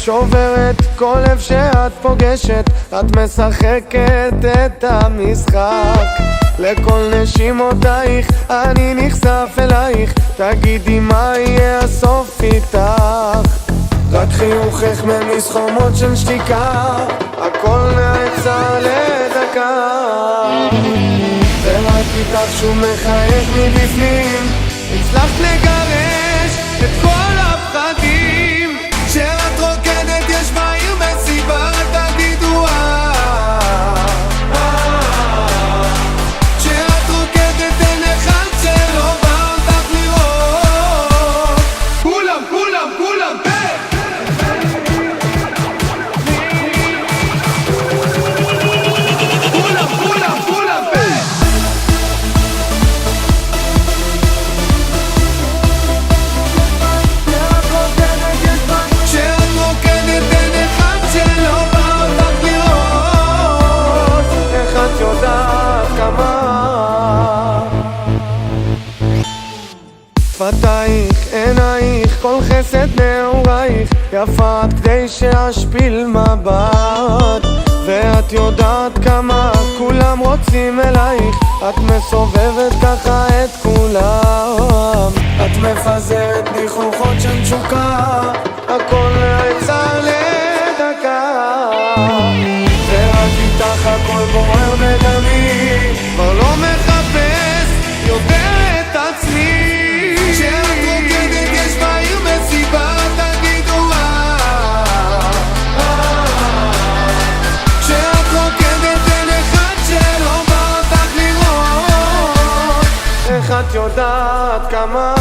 שוברת כל לב שאת פוגשת, את משחקת את המשחק. לכל נשימותייך אני נחשף אלייך, תגידי מה יהיה הסוף איתך. רק חיוכך ממסחומות של שתיקה, הכל נעצר לדקה. ורק איתך שוב מחייך מבפנים, הצלחת לגרש את כל הפחדים. כשאת רוקדת יש בעיר מסיבה, תגידו כשאת רוקדת אין אחד שלא בא אותך לראות. כולם, כולם, כולם, כולם, כולם, כולם, שפתייך, עינייך, כל חסד נעורייך, יפה כדי שאשפיל מבט. ואת יודעת כמה כולם רוצים אלייך, את מסובבת ככה את כולם. את מפזרת ניחוחות של תשוקה, הכל נעצר לדקה. ורק איתך הכל בוער בדמי, כבר לא מחפש יותר את עצמי. כשאת רוקדת יש בעיר מסיבה, תגידו כשאת רוקדת אין אחד שלא בא אותך לראות. איך את יודעת כמה